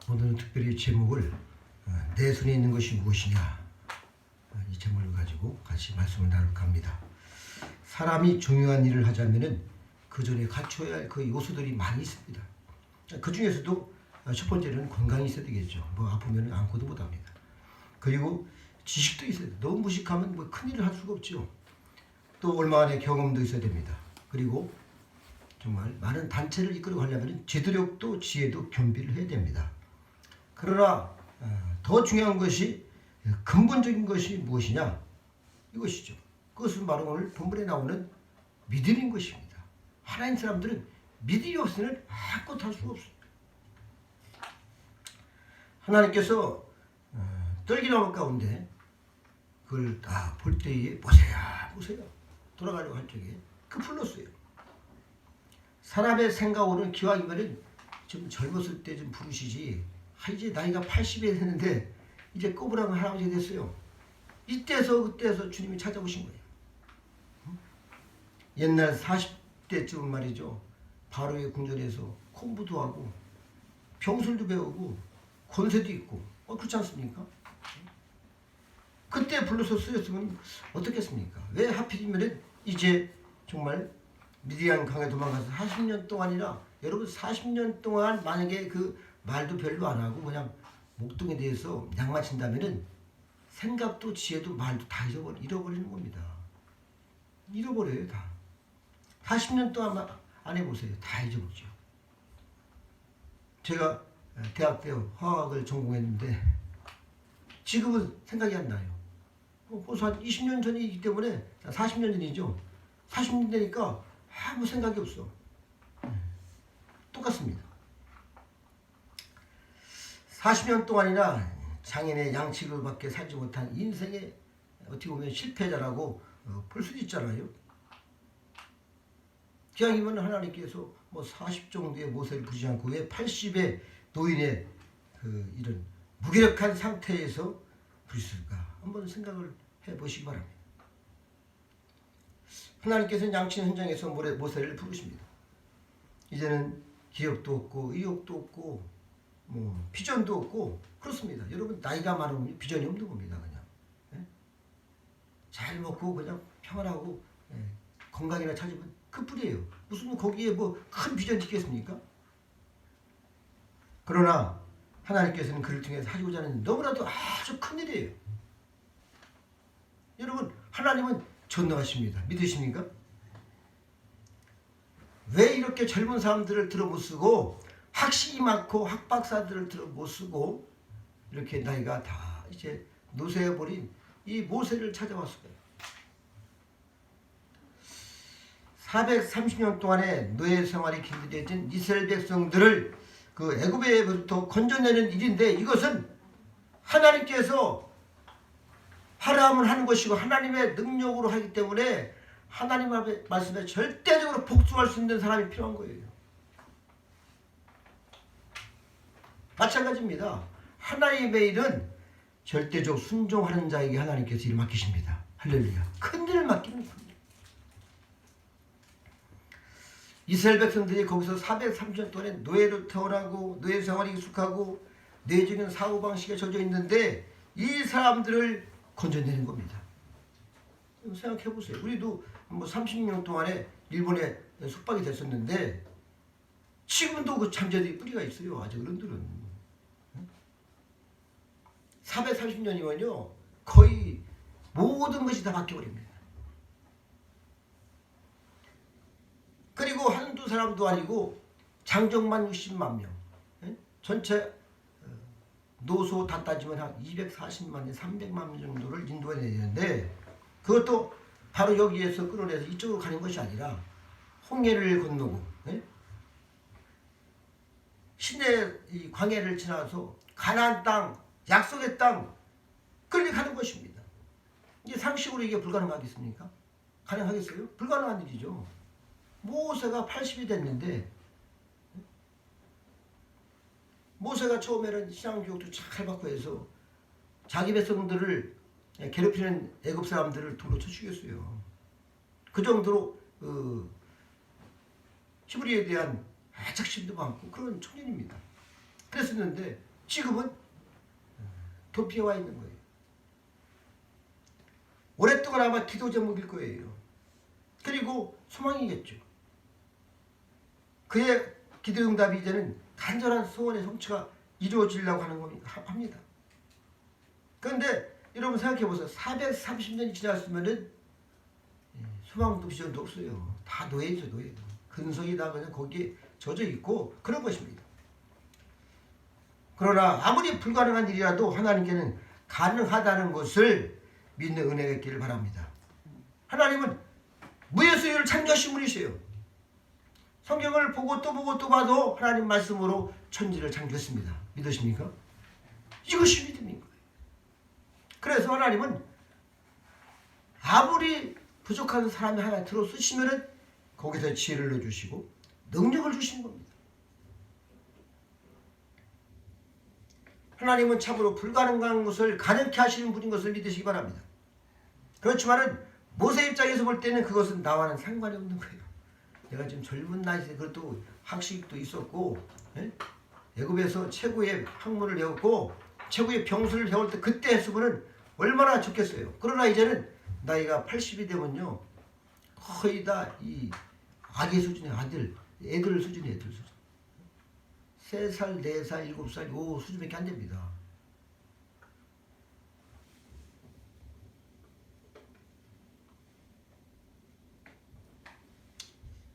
오늘은 특별히 제목을 내 손에 있는 것이 무엇이냐, 이 제목을 가지고 같이 말씀을 나눌까 합니다. 사람이 중요한 일을 하자면은 그 전에 갖춰야 할 그 요소들이 많이 있습니다. 그 중에서도 첫 번째는 건강이 있어야 되겠죠. 뭐 아프면 안고도 못합니다. 그리고 지식도 있어야 돼요. 너무 무식하면 뭐 큰일을 할 수가 없죠. 또 얼마만의 경험도 있어야 됩니다. 그리고 정말 많은 단체를 이끌어 가려면 제도력도 지혜도 겸비를 해야 됩니다. 그러나 더 중요한 것이 근본적인 것이 무엇이냐, 이것이죠. 그것은 바로 오늘 본문에 나오는 믿음인 것입니다. 하나님 사람들은 믿음이 없으면 아무것도 할 수가 없습니다. 하나님께서 떨기나무 가운데 그걸 다 볼 때에 보세요 돌아가려고 할 적에 그 불렀어요. 사람의 생각으로는 기왕이면은 좀 젊었을 때 좀 부르시지, 이제 나이가 80이 됐는데 이제 꼬부랑 할아버지 됐어요. 이때서 그때서 주님이 찾아오신 거예요. 옛날 40대쯤 말이죠. 바로의 궁전에서 공부도 하고 병술도 배우고 권세도 있고 그렇지 않습니까? 그때 불러서 쓰였으면 어떻겠습니까? 왜 하필이면 이제 정말 미디안 강에 도망가서 40년 동안이나, 여러분 40년 동안 만약에 그 말도 별로 안 하고 그냥 목동에 대해서 양맞힌다면은 생각도 지혜도 말도 다 잃어버리는 겁니다. 잃어버려요 다. 40년 동안 안 해보세요. 다 잊어버리죠. 제가 대학 때 화학을 전공했는데 지금은 생각이 안 나요. 벌써 한 20년 전이기 때문에 40년 전이죠. 40년 되니까 아무 생각이 없어. 똑같습니다. 40년 동안이나 장인의 양치로밖에 살지 못한 인생의 어떻게 보면 실패자라고 볼 수도 있잖아요. 기왕이면 하나님께서 뭐 40 정도의 모세를 부리지 않고 왜 80의 노인의 그 이런 무기력한 상태에서 부르실까? 한번 생각을 해보시기 바랍니다. 하나님께서는 양친 현장에서 모세를 부르십니다. 이제는 기억도 없고 의욕도 없고 뭐 비전도 없고 그렇습니다. 여러분 나이가 많으면 비전이 없는 겁니다. 그냥 잘 먹고 그냥 평안하고 건강이나 찾으면 그뿐이에요. 무슨 거기에 뭐 큰 비전이 있겠습니까? 그러나 하나님께서는 그를 통해서 하시고자 하는 너무나도 아주 큰 일이에요. 여러분 하나님은 전능하십니다. 믿으십니까? 왜 이렇게 젊은 사람들을 들어 못 쓰고 학식이 많고 학박사들을 들어 못 쓰고 이렇게 나이가 다 이제 노쇠해버린 이 모세를 찾아왔어요. 430년 동안의 노예 생활이 길들여진 이스라엘 백성들을 그 애굽에부터 건져내는 일인데, 이것은 하나님께서 하라면 하는 것이고 하나님의 능력으로 하기 때문에 하나님의 말씀에 절대적으로 복종할 수 있는 사람이 필요한 거예요. 마찬가지입니다. 하나님의 일은 절대적 순종하는 자에게 하나님께서 일을 맡기십니다. 할렐루야. 큰 일을 맡기는 겁니다. 이스라엘 백성들이 거기서 430년 동안에 노예로 태어나고 노예 생활이 익숙하고 뇌적인 사고방식에 젖어 있는데 이 사람들을 건져내는 겁니다. 생각해보세요. 우리도 뭐 30년 동안에 일본에 숙박이 됐었는데 지금도 그 잠재들이 뿌리가 있어요. 아직 어른들은 430년이면요 거의 모든 것이 다 바뀌어버립니다. 그리고 한두 사람도 아니고 장정만 60만 명, 전체 노소 다 따지면 한 240만 명, 300만 명 정도를 인도해야 되는데, 그것도 바로 여기에서 끌어내서 이쪽으로 가는 것이 아니라 홍해를 건너고 시내 이 광야를 지나서 가나안 땅, 약속의 땅 그렇게 가는 것입니다. 이게 상식으로 이게 불가능하겠습니까? 가능하겠어요? 불가능한 일이죠. 모세가 80이 됐는데, 모세가 처음에는 신앙교육도 잘 받고 해서 자기 백성들을 괴롭히는 애굽 사람들을 돌로 쳐 죽였어요. 그 정도로 히브리에 대한 애착심도 많고 그런 청년입니다. 그랬었는데 지금은 도피해 와 있는 거예요. 오랫동안 아마 기도 제목일 거예요. 그리고 소망이겠죠. 그의 기도 응답이 이제는 간절한 소원의 성취가 이루어지려고 하는 합니다. 그런데 여러분 생각해 보세요. 430년이 지났으면은 소망도 비전도 없어요. 다 노예죠, 노예. 근성이 다 그냥 거기에 젖어 있고 그런 것입니다. 그러나 아무리 불가능한 일이라도 하나님께는 가능하다는 것을 믿는 은혜가 있기를 바랍니다. 하나님은 무예수를 창조하신 분이세요. 성경을 보고 또 보고 또 봐도 하나님 말씀으로 천지를 창조했습니다. 믿으십니까? 이것이 믿음인 거예요. 그래서 하나님은 아무리 부족한 사람이 하나 들어 쓰시면은 거기서 지혜를 넣어주시고 능력을 주시는 겁니다. 하나님은 참으로 불가능한 것을 가능케 하시는 분인 것을 믿으시기 바랍니다. 그렇지만은 모세 입장에서 볼 때는 그것은 나와는 상관이 없는 거예요. 내가 지금 젊은 나이에 그것도 학식도 있었고 애굽에서 최고의 학문을 배웠고 최고의 병술을 배울 때 그때 했으면 얼마나 좋겠어요. 그러나 이제는 나이가 80이 되면요 거의 다 이 아기 수준의 애들 수준이에요. 애들 수준. 3살, 4살, 7살 요 수준밖에 안 됩니다.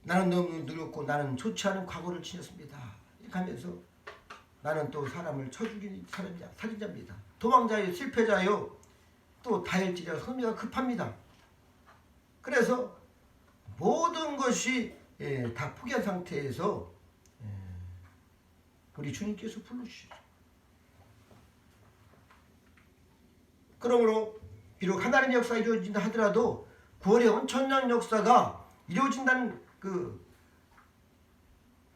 나는 너무 늙었고 나는 좋지 않은 과거를 지녔습니다. 이렇게 하면서 나는 또 사람을 쳐 죽인 살인자입니다. 도망자요, 실패자요, 또 다혈질이라 성미가 급합니다. 그래서 모든 것이 다 포기한 상태에서 우리 주님께서 불러주시죠. 그러므로 비록 하나님의 역사가 이루어진다 하더라도 구원의 엄청난 역사가 이루어진다는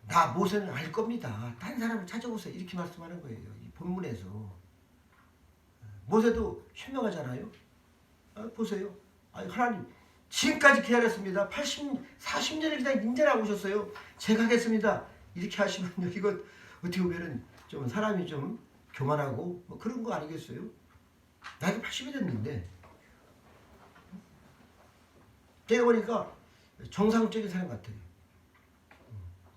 나 모세는 알 겁니다. 딴 사람을 찾아보세요. 이렇게 말씀하는 거예요. 이 본문에서. 모세도 현명하잖아요. 보세요. 하나님 지금까지 기다렸습니다. 40년을 기다린 인자를 오셨어요. 제가 하겠습니다. 이렇게 하시면요. 이건 어떻게 보면은 좀 사람이 좀 교만하고 뭐 그런 거 아니겠어요? 나이가 80이 됐는데 제가 보니까 정상적인 사람 같아요.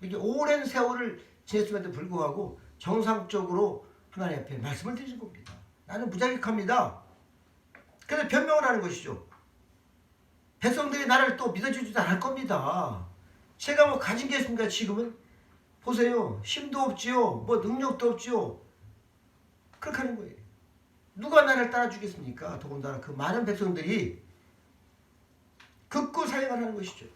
이렇게 오랜 세월을 지냈음에도 불구하고 정상적으로 하나님 앞에 말씀을 드리는 겁니다. 나는 무자격합니다. 그래서 변명을 하는 것이죠. 백성들이 나를 또 믿어주지도 않을 겁니다. 제가 뭐 가진 게 있습니까? 지금은 보세요. 힘도 없지요. 뭐 능력도 없지요. 그렇게 하는 거예요. 누가 나를 따라주겠습니까? 더군다나 그 많은 백성들이 극구 사역을 하는 것이죠.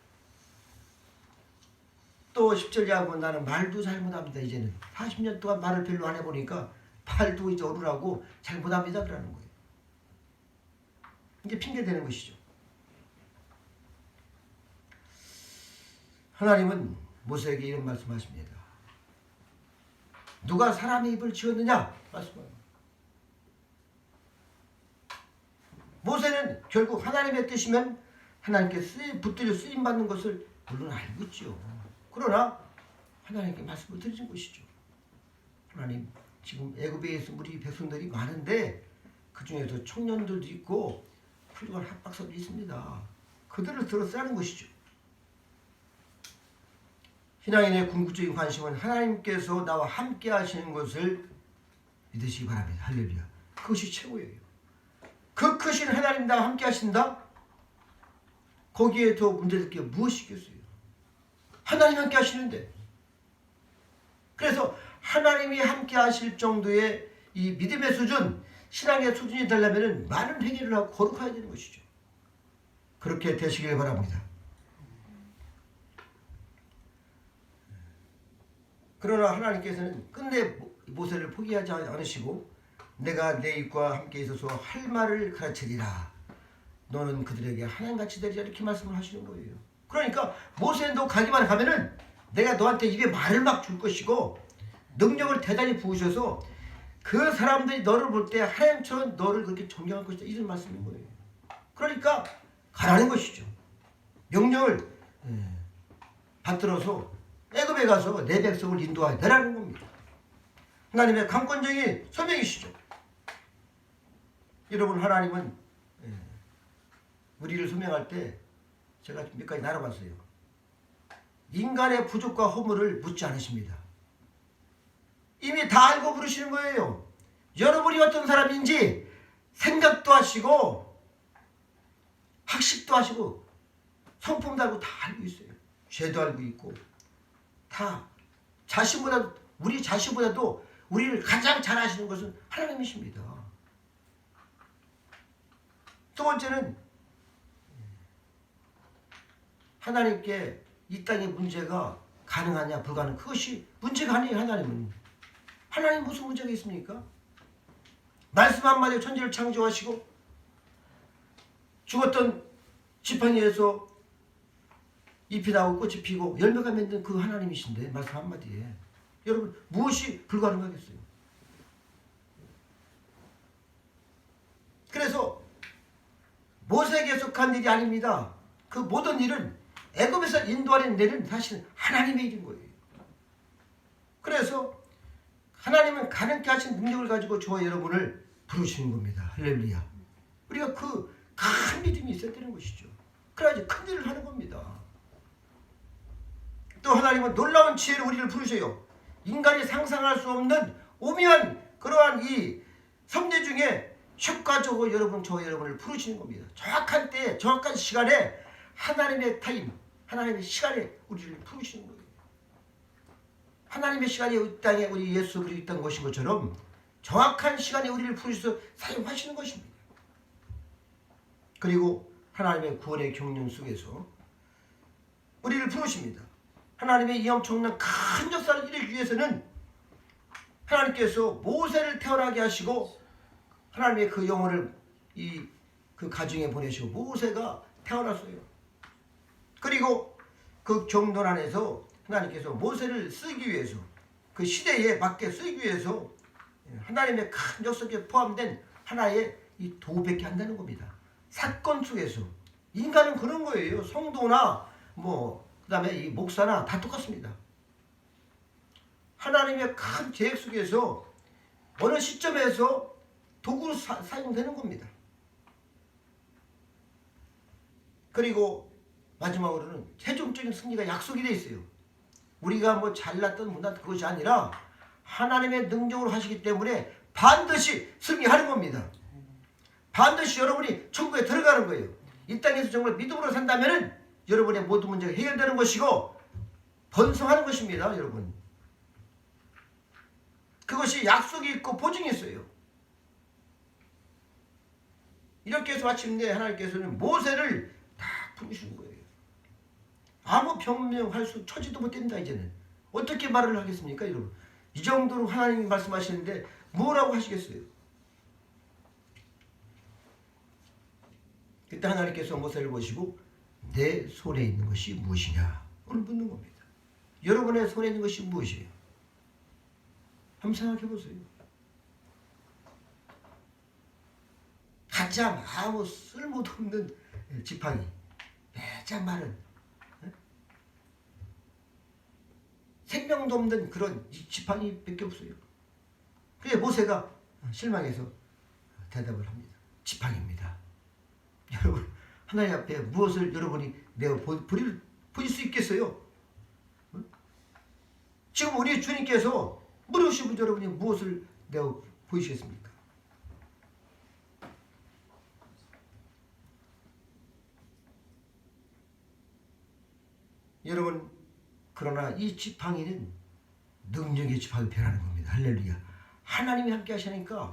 또 10절이하고 나는 말도 잘못합니다. 이제는 40년 동안 말을 별로 안 해보니까 말도 이제 어루라고 잘못합니다. 그러는 거예요. 이게 핑계대는 것이죠. 하나님은 모세에게 이런 말씀하십니다. 누가 사람의 입을 지었느냐? 말씀합니다. 모세는 결국 하나님의 뜻이면 하나님께 붙들려 쓰임받는 것을 물론 알고 있죠. 그러나 하나님께 말씀을 드리는 것이죠. 하나님 지금 애굽에 있는 우리 백성들이 많은데 그 중에서 청년들도 있고 훌륭한 학박사도 있습니다. 그들을 들어 쓰라는 것이죠. 신앙인의 궁극적인 관심은 하나님께서 나와 함께 하시는 것을 믿으시기 바랍니다. 할렐루야. 그것이 최고예요. 그 크신 하나님 나와 함께 하신다? 거기에 더 문제될 게 무엇이 있겠어요? 하나님 함께 하시는데. 그래서 하나님이 함께 하실 정도의 이 믿음의 수준, 신앙의 수준이 되려면 많은 회개를 하고 거룩해야 되는 것이죠. 그렇게 되시길 바랍니다. 그러나 하나님께서는 끝내 모세를 포기하지 않으시고 내가 내 입과 함께 있어서 할 말을 가르치리라. 너는 그들에게 하나님같이 되리라. 이렇게 말씀을 하시는 거예요. 그러니까 모세는 너 가기만 하면은 내가 너한테 입에 말을 막 줄 것이고 능력을 대단히 부으셔서 그 사람들이 너를 볼 때 하나님처럼 너를 그렇게 존경할 것이다. 이런 말씀인 거예요. 그러니까 가라는 것이죠. 명령을 받들어서 애굽에 가서 내 백성을 인도하라는 겁니다. 하나님의 강권적인 소명이시죠. 여러분, 하나님은 우리를 소명할 때 제가 몇 가지 나눠봤어요. 인간의 부족과 허물을 묻지 않으십니다. 이미 다 알고 부르시는 거예요. 여러분이 어떤 사람인지 생각도 하시고 학식도 하시고 성품도 알고 다 알고 있어요. 죄도 알고 있고 다 우리 자신보다도 우리를 가장 잘 아시는 것은 하나님이십니다. 두 번째는 하나님께 이 땅의 문제가 가능하냐 불가능, 그것이 문제가 아니에요. 하나님 무슨 문제가 있습니까? 말씀 한마디로 천지를 창조하시고 죽었던 지팡이에서 잎이 나오고 꽃이 피고 열매가 맺는 그 하나님이신데 말씀 한마디에 여러분 무엇이 불가능하겠어요? 그래서 모세에게 속한 일이 아닙니다. 그 모든 일은 애굽에서 인도하는 일은 사실 하나님의 일인 거예요. 그래서 하나님은 가능케 하신 능력을 가지고 저와 여러분을 부르시는 겁니다. 할렐루야. 우리가 그 큰 믿음이 있어야 되는 것이죠. 그래야지 큰 일을 하는 겁니다. 또 하나님은 놀라운 지혜로 우리를 부르셔요. 인간이 상상할 수 없는 오묘한 그러한 이 섭리 중에 효과적으로 여러분, 저와 여러분을 부르시는 겁니다. 정확한 때에 정확한 시간에 하나님의 타임, 하나님의 시간에 우리를 부르시는 거예요. 하나님의 시간이 이 땅에 우리 예수 그리스도 있던 것인 것처럼 정확한 시간에 우리를 부르셔서 사용하시는 것입니다. 그리고 하나님의 구원의 경륜 속에서 우리를 부르십니다. 하나님의 이 엄청난 큰 역사를 이루기 위해서는 하나님께서 모세를 태어나게 하시고 하나님의 그 영혼을 그 가정에 보내시고 모세가 태어났어요. 그리고 그 경돈 안에서 하나님께서 모세를 쓰기 위해서 그 시대에 맞게 쓰기 위해서 하나님의 큰 역사에 포함된 하나의 이 도구밖에 안 되는 겁니다. 사건 속에서 인간은 그런 거예요. 성도나 그다음에 이 목사나 다 똑같습니다. 하나님의 큰 계획 속에서 어느 시점에서 도구로 사용되는 겁니다. 그리고 마지막으로는 최종적인 승리가 약속이 되어 있어요. 우리가 잘났던 못났던 그것이 아니라 하나님의 능력으로 하시기 때문에 반드시 승리하는 겁니다. 반드시 여러분이 천국에 들어가는 거예요. 이 땅에서 정말 믿음으로 산다면 여러분의 모든 문제가 해결되는 것이고 번성하는 것입니다. 여러분, 그것이 약속이 있고 보증이 있어요. 이렇게 해서 마침내 하나님께서는 모세를 다 부르시는 거예요. 아무 변명할 수 처지도 못 된다. 이제는 어떻게 말을 하겠습니까? 여러분, 이 정도로 하나님이 말씀하시는데 뭐라고 하시겠어요? 그때 하나님께서 모세를 보시고 내 손에 있는 것이 무엇이냐 오늘 묻는 겁니다. 여러분의 손에 있는 것이 무엇이에요? 한번 생각해 보세요. 가장 아무 쓸모도 없는 지팡이, 매장 많은 생명도 없는 그런 지팡이밖에 없어요. 그래서 모세가 실망해서 대답을 합니다. 지팡이입니다. 여러분, 하나님 앞에 무엇을 여러분이 내어 보일 수 있겠어요? 지금 우리 주님께서 물으시면 여러분이 무엇을 내어 보이시겠습니까? 여러분, 그러나 이 지팡이는 능력의 지팡이를 변하는 겁니다. 할렐루야. 하나님이 함께 하시니까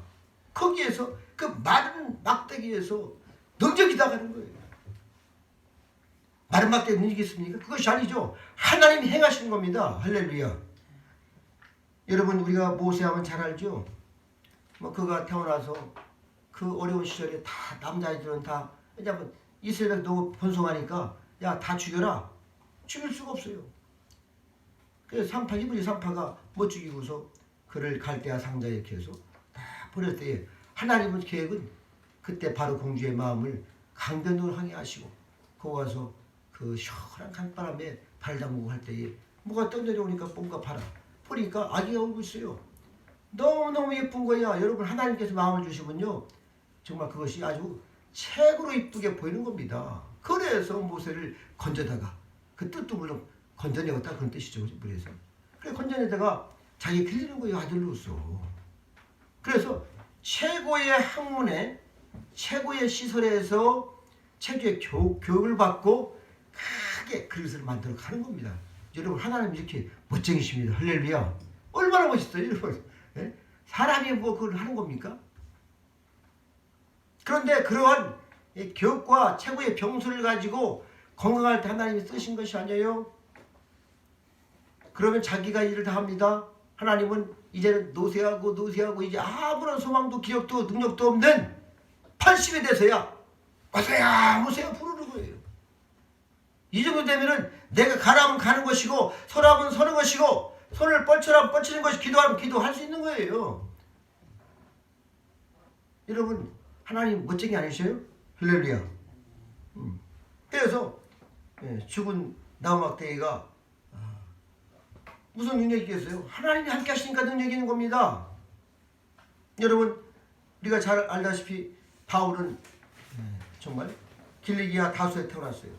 거기에서 그 마른 막대기에서 능력이 나가는 거예요. 마른 막대기 능력이 있습니까? 그것이 아니죠. 하나님이 행하시는 겁니다. 할렐루야. 여러분, 우리가 모세하면 잘 알죠. 그가 태어나서 그 어려운 시절에 다 남자애들은 다 왜냐하면 이스라엘 너무 번성하니까 야 다 죽여라. 죽일 수가 없어요. 그래서 이브리 산파가 못 죽이고서 그를 갈대아 상자에 이렇게 해서 다 보낼 때에 하나님의 계획은 그때 바로 공주의 마음을 강변으로 향해 하시고 거기 가서 그 시원한 강바람에 발 담그고 할 때에 뭐가 떠내려오니까 뭔가 보니까 아기가 울고 있어요. 너무너무 예쁜 거야. 여러분 하나님께서 마음을 주시면요. 정말 그것이 아주 최고로 이쁘게 보이는 겁니다. 그래서 모세를 건져다가 그 뜻도 물론 건져내었다 그런 뜻이죠. 물에서. 그래 건져내다가 자기 길리는 거예요. 아들로서. 그래서 최고의 학문에 최고의 시설에서 최고의 교육을 받고 크게 그릇을 만들어 가는 겁니다. 여러분 하나님 이렇게 멋쟁이십니다. 할렐루야. 얼마나 멋있어요. 여러분. 네? 사람이 뭐 그걸 하는 겁니까? 그런데 그러한 교육과 최고의 병수를 가지고 건강할 때 하나님이 쓰신 것이 아니에요. 그러면 자기가 일을 다 합니다. 하나님은 이제는 노쇠하고 이제 아무런 소망도 기억도 능력도 없는 80이 돼서야 모세야 부르는 거예요. 이 정도 되면은 내가 가라면 가는 것이고 서라면 서는 것이고 손을 뻗쳐라면 뻗치는 것이 기도하면 기도할 수 있는 거예요. 여러분 하나님 멋쟁이 아니셔요? 할렐루야. 그래서 죽은 나무막대기가 무슨 능력이겠어요? 하나님이 함께 하시니까 능력이 있는 겁니다. 여러분 우리가 잘 알다시피 바울은 정말 길리기아 다수에 태어났어요.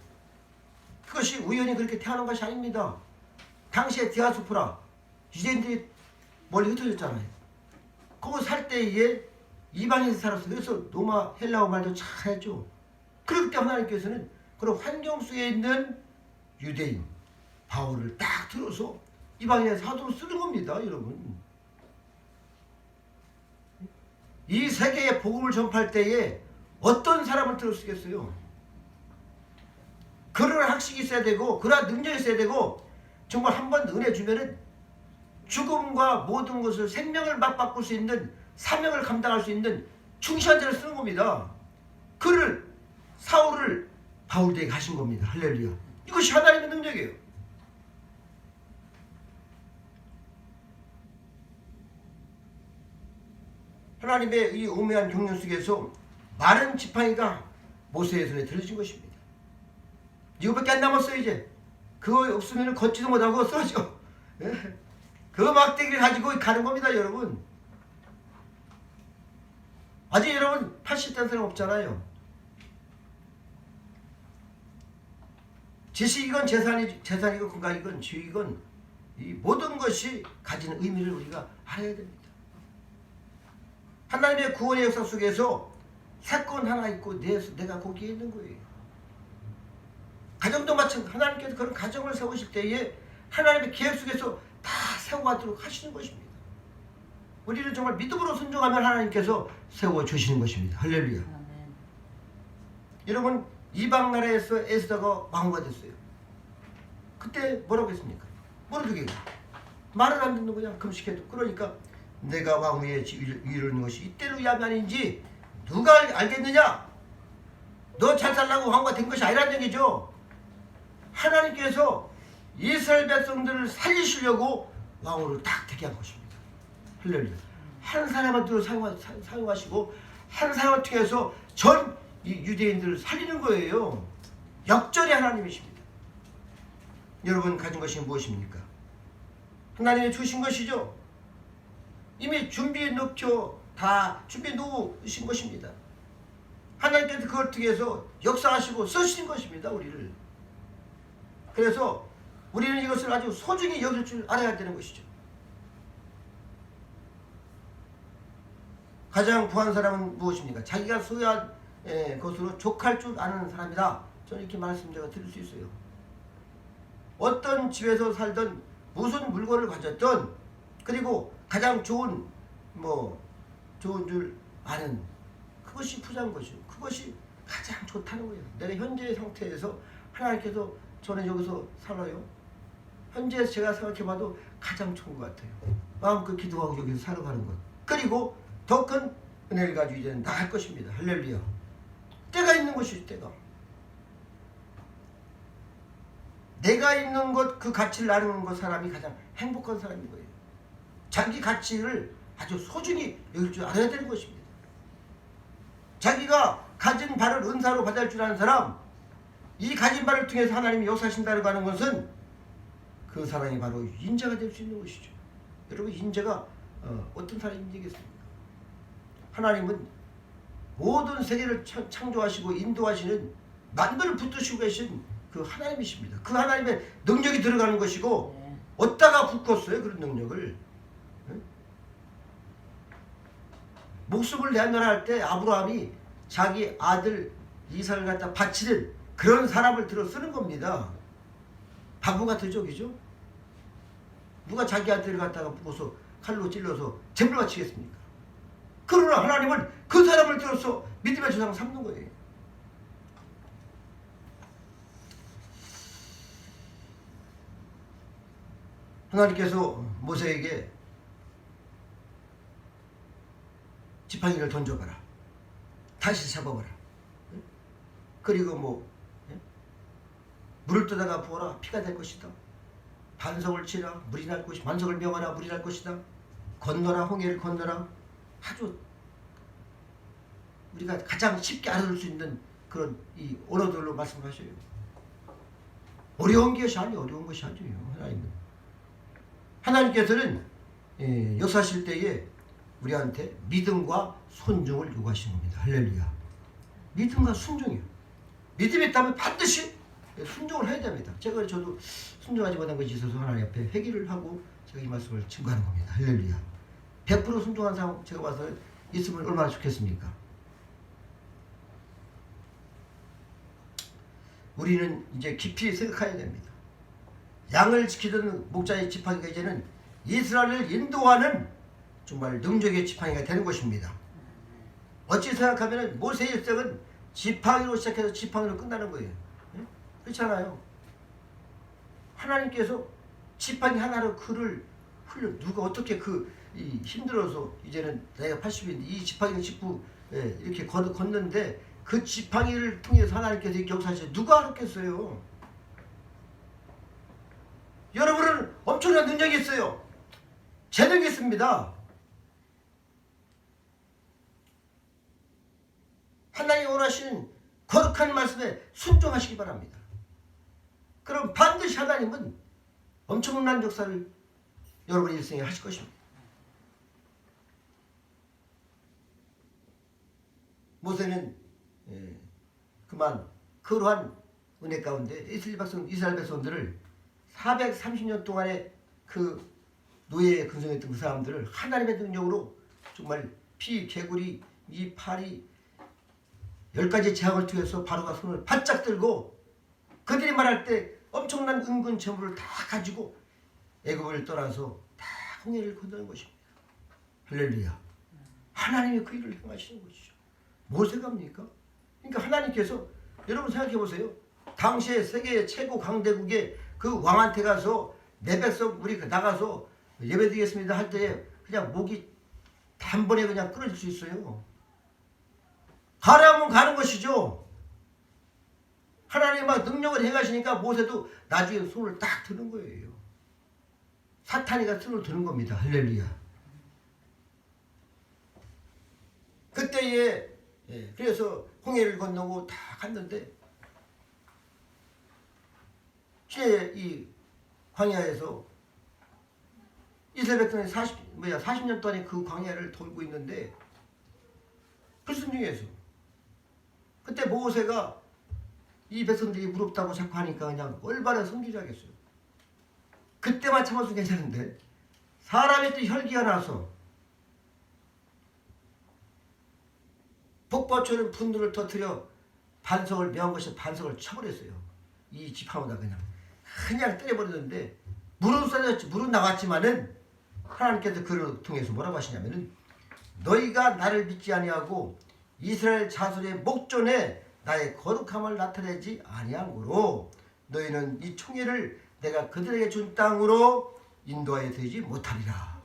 그것이 우연히 그렇게 태어난 것이 아닙니다. 당시에 디아스포라 유대인들이 멀리 흩어졌잖아요. 거기 살 때에 이방인에서 살았어요. 그래서 로마 헬라어 말도 잘했죠. 그렇기 때문에 하나님께서는 그런 환경 속에 있는 유대인 바울을 딱 들어서 이방인의 사도로 쓰는 겁니다. 여러분 이 세계에 복음을 전파할 때에 어떤 사람을 들어 쓰겠어요? 그런 학식이 있어야 되고 그런 능력이 있어야 되고 정말 한 번 은혜 주면은 죽음과 모든 것을 생명을 맞바꿀 수 있는 사명을 감당할 수 있는 충실한 자를 쓰는 겁니다. 그를 사울을 바울에게 하신 겁니다. 할렐루야. 이것이 하나님의 능력이에요. 하나님의 이 오묘한 경륜 속에서 많은 지팡이가 모세의 손에 들어진 것입니다. 이거밖에 안 남았어요. 이제 그거 없으면 걷지도 못하고 쓰러져. 그 막대기를 가지고 가는 겁니다. 여러분 아직 여러분 80대 사람 없잖아요. 지식이건 재산이건 건강이건 지위건 이 모든 것이 가지는 의미를 우리가 알아야 됩니다. 하나님의 구원의 역사 속에서 사건 하나 있고 내가 거기에 있는 거예요. 가정도 마찬가지. 하나님께서 그런 가정을 세우실 때에 하나님의 계획 속에서 다 세워가도록 하시는 것입니다. 우리는 정말 믿음으로 순종하면 하나님께서 세워주시는 것입니다. 할렐루야. 아멘. 여러분 이방 나라에서 에스더가 왕후가 됐어요. 그때 뭐라고 했습니까? 모르게 말을 안 듣는 거냐? 금식해도. 그러니까 내가 왕후의 위를 이루는 것이 이때로 야만인지 누가 알겠느냐? 너 잘 살라고 왕후가 된 것이 아니라는 얘기죠. 하나님께서 이스라엘 백성들을 살리시려고 왕후를 딱 되게 한 것입니다. 할렐루야. 한 사람을 들어 사용하시고 한 사람을 통해서 전 이 유대인들을 살리는 거예요. 역전의 하나님이십니다. 여러분 가진 것이 무엇입니까? 하나님이 주신 것이죠. 이미 준비해 놓죠. 다 준비해 놓으신 것입니다. 하나님께서 그걸 통해서 역사하시고 쓰신 것입니다. 우리를. 그래서 우리는 이것을 아주 소중히 여길 줄 알아야 되는 것이죠. 가장 부한 사람은 무엇입니까? 자기가 소유한 것으로 족할 줄 아는 사람이다. 저는 이렇게 말씀 제가 드릴 수 있어요. 어떤 집에서 살던 무슨 물건을 가졌던 그리고 가장 좋은 줄 아는 그것이 부자인 것이죠. 그것이 가장 좋다는 거예요. 내가 현재의 상태에서 하나님께서 저는 여기서 살아요. 현재 제가 생각해봐도 가장 좋은 것 같아요. 마음껏 기도하고 여기서 살아가는 것. 그리고 더 큰 은혜를 가지고 이제는 나갈 것입니다. 할렐루야. 때가 있는 것이죠. 때가. 내가 있는 것, 그 가치를 아는 것 사람이 가장 행복한 사람인 거예요. 자기 가치를 아주 소중히 여길 줄 알아야 되는 것입니다. 자기가 가진 바를 은사로 받을 줄 아는 사람, 이 가진 바를 통해서 하나님이 역사하신다고 하는 것은 그 사람이 바로 인자가 될 수 있는 것이죠. 여러분 인자가 어떤 사람이 되겠습니까? 하나님은 모든 세계를 창조하시고 인도하시는 만물을 붙드시고 계신 그 하나님이십니다. 그 하나님의 능력이 들어가는 것이고 어디다가 붙었어요? 그런 능력을. 목숨을 내놓을 때 아브라함이 자기 아들 이삭을 갖다 바치는 그런 사람을 들어 쓰는 겁니다. 바보 같은 적이죠. 누가 자기 아들을 갖다가 묶어서 칼로 찔러서 제물 바치겠습니까? 그러나 하나님은 그 사람을 들어서 믿음의 조상을 삼는 거예요. 하나님께서 모세에게 지팡이를 던져봐라. 다시 잡아봐라. 그리고 물을 떠다가 부어라. 피가 될 것이다. 반석을 치라. 물이 날 것이다. 반석을 명하라. 물이 날 것이다. 건너라. 홍해를 건너라. 아주 우리가 가장 쉽게 알아들 수 있는 그런 이 언어들로 말씀하셔요. 어려운 것이 아니에요. 어려운 것이 아니에요. 하나님께서는 역사하실 때에 우리한테 믿음과 순종을 요구하시는 겁니다. 할렐루야. 믿음과 순종이요. 믿음이 있다면 반드시 순종을 해야 됩니다. 저도 순종하지 못한 것이 있어서 하나님 앞에 회개를 하고 제가 이 말씀을 증거하는 겁니다. 할렐루야. 100% 순종한 사람 제가 봐서 있으면 얼마나 좋겠습니까? 우리는 이제 깊이 생각해야 됩니다. 양을 지키던 목자의 지팡이가 이제는 이스라엘을 인도하는 정말 능력의 지팡이가 되는 것입니다. 어찌 생각하면 모세의 일생은 지팡이로 시작해서 지팡이로 끝나는 거예요. 그렇잖아요. 하나님께서 지팡이 하나로 그를 누가 어떻게 힘들어서 이제는 내가 80인데 이 지팡이를 짚고 이렇게 걷는데 그 지팡이를 통해서 하나님께서 이렇게 역사하시죠. 누가 알았겠어요? 여러분은 엄청난 능력이 있어요. 재능이 있습니다. 하나님이 원하시는 거룩한 말씀에 순종하시기 바랍니다. 그럼 반드시 하나님은 엄청난 역사를 여러분 일생에 하실 것입니다. 모세는 그만 그러한 은혜 가운데 이스라엘 백성들을 430년 동안의 그 노예에 근성했던 그 사람들을 하나님의 능력으로 정말 피, 개구리, 이 팔이 10가지 재앙을 통해서 바로가 손을 바짝 들고 그들이 말할 때 엄청난 은근 재물을 다 가지고 애굽을 떠나서 다 홍해를 건너는 것입니다. 할렐루야. 하나님이 그 일을 행하시는 것이죠. 모세가 합니까? 그러니까 하나님께서 여러분 생각해 보세요. 당시에 세계 최고 강대국의 그 왕한테 가서 내 백성 우리 나가서 예배드리겠습니다 할 때에 그냥 목이 단번에 그냥 끊어질 수 있어요. 가라면 가는 것이죠. 하나님이 막 능력을 행하시니까 모세도 나중에 손을 딱 드는 거예요. 사탄이가 손을 드는 겁니다. 할렐루야. 그때에 그래서 홍해를 건너고 다 갔는데 시내 이 광야에서 이스라엘 백성이 40년 동안 그 광야를 돌고 있는데 불순종해서 그때 모세가 이 백성들이 무섭다고 자꾸 하니까 그냥 얼마나 성기자겠어요. 그때만 참아도 괜찮은데 사람의 또 혈기가 나서 폭포처럼 분노를 터뜨려 반석을 명한 것이 반석을 쳐버렸어요. 이 지팡이다 그냥 때려버렸는데 물은 나왔지만은 하나님께서 그를 통해서 뭐라고 하시냐면은 너희가 나를 믿지 아니하고 이스라엘 자손의 목전에 나의 거룩함을 나타내지 아니하므로 너희는 이 총회를 내가 그들에게 준 땅으로 인도하여 되지 못하리라.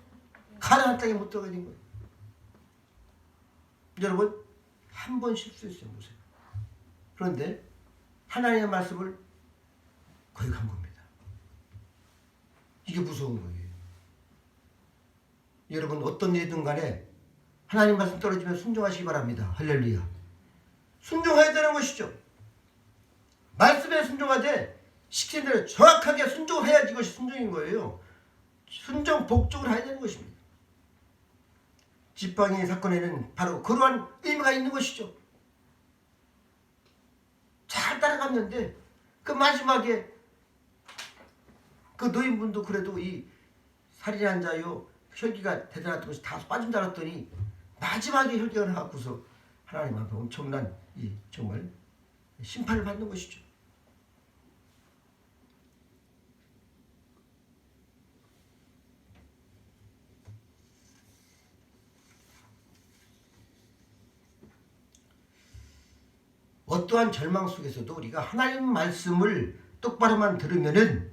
가나안 땅에 못 들어가게 된 거예요. 여러분 한 번 실수했어요 모세가. 그런데 하나님의 말씀을 거역한 겁니다. 이게 무서운 거예요. 여러분 어떤 일이든 간에 하나님 말씀 떨어지면 순종하시기 바랍니다. 할렐루야. 순종해야 되는 것이죠. 말씀에 순종하되 시키는 대로 정확하게 순종을 해야지 이것이 순종인 거예요. 순종 복종을 해야 되는 것입니다. 지팡이 사건에는 바로 그러한 의미가 있는 것이죠. 잘 따라갔는데 그 마지막에 그 노인분도 그래도 이 살인한 자요 혈기가 대단했던 것이 다 빠진 줄 알았더니 마지막에 혈기가 나갖고서 하나님 앞에 엄청난 이 정말 심판을 받는 것이죠. 어떠한 절망 속에서도 우리가 하나님 말씀을 똑바로만 들으면은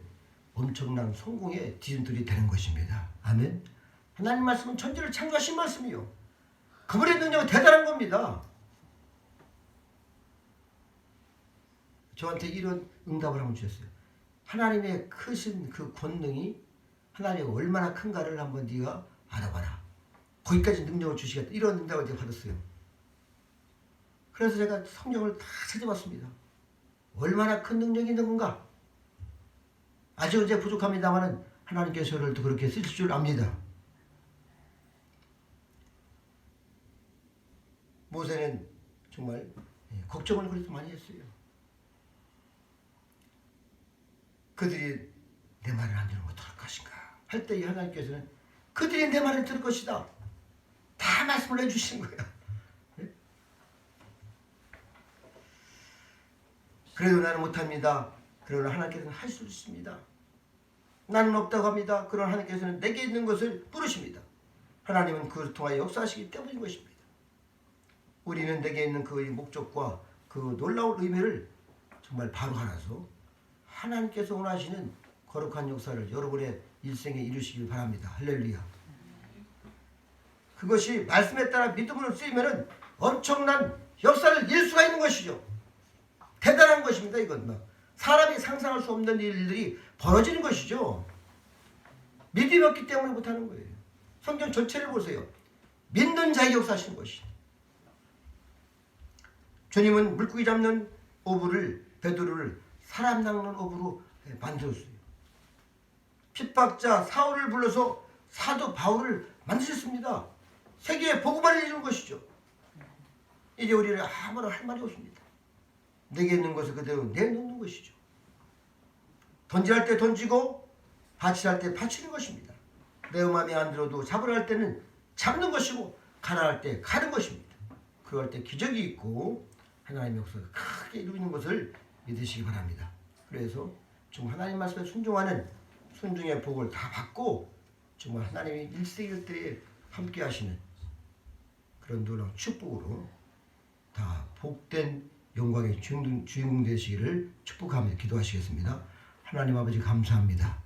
엄청난 성공의 뒤흔들이 되는 것입니다. 아멘. 하나님 말씀은 천지를 창조하신 말씀이요. 그분의 능력은 대단한 겁니다. 저한테 이런 응답을 한번 주셨어요. 하나님의 크신 그 권능이 하나님이 얼마나 큰가를 한번 네가 알아봐라. 거기까지 능력을 주시겠다. 이런 응답을 제가 받았어요. 그래서 제가 성경을 다 찾아봤습니다. 얼마나 큰 능력이 있는 건가? 아직 이제 부족합니다만 하나님께서 저를 또 그렇게 쓰실 줄 압니다. 모세는 정말 걱정을 그래서 많이 했어요. 그들이 내 말을 안 들으면 어떡할 것인가 할 때 하나님께서는 그들이 내 말을 들을 것이다. 다 말씀을 해주시는 거예요. 그래도 나는 못합니다. 그러나 하나님께서는 할 수 있습니다. 나는 없다고 합니다. 그러나 하나님께서는 내게 있는 것을 부르십니다. 하나님은 그를 통하여 역사하시기 때문인 것입니다. 우리는 내게 있는 그 목적과 그 놀라운 의미를 정말 바로 알아서 하나님께서 원하시는 거룩한 역사를 여러분의 일생에 이루시길 바랍니다. 할렐루야. 그것이 말씀에 따라 믿음으로 쓰이면 엄청난 역사를 이룰 수가 있는 것이죠. 대단한 것입니다. 이건 사람이 상상할 수 없는 일들이 벌어지는 것이죠. 믿음이 없기 때문에 못하는 거예요. 성경 전체를 보세요. 믿는 자의 역사하시는 것이. 주님은 물고기 잡는 어부를 베드로를 사람 낚는 어부로 만들었어요. 핍박자 사울을 불러서 사도 바울을 만드셨습니다. 세계에 복음을 이루는 것이죠. 이제 우리는 아무런 할 말이 없습니다. 내게 있는 것을 그대로 내놓는 것이죠. 던질할 때 던지고 바치할 때 바치는 것입니다. 내 마음에 안 들어도 잡으려 할 때는 잡는 것이고 가라 할 때 가는 것입니다. 그럴 때 기적이 있고 하나님의 역사가 크게 이루어지는 것을 믿으시기 바랍니다. 그래서 정말 하나님 말씀에 순종하는 순종의 복을 다 받고 정말 하나님이 일생일대에 함께 하시는 그런 놀라운 축복으로 다 복된 영광의 주인공 되시기를 축복하며 기도하시겠습니다. 하나님 아버지 감사합니다.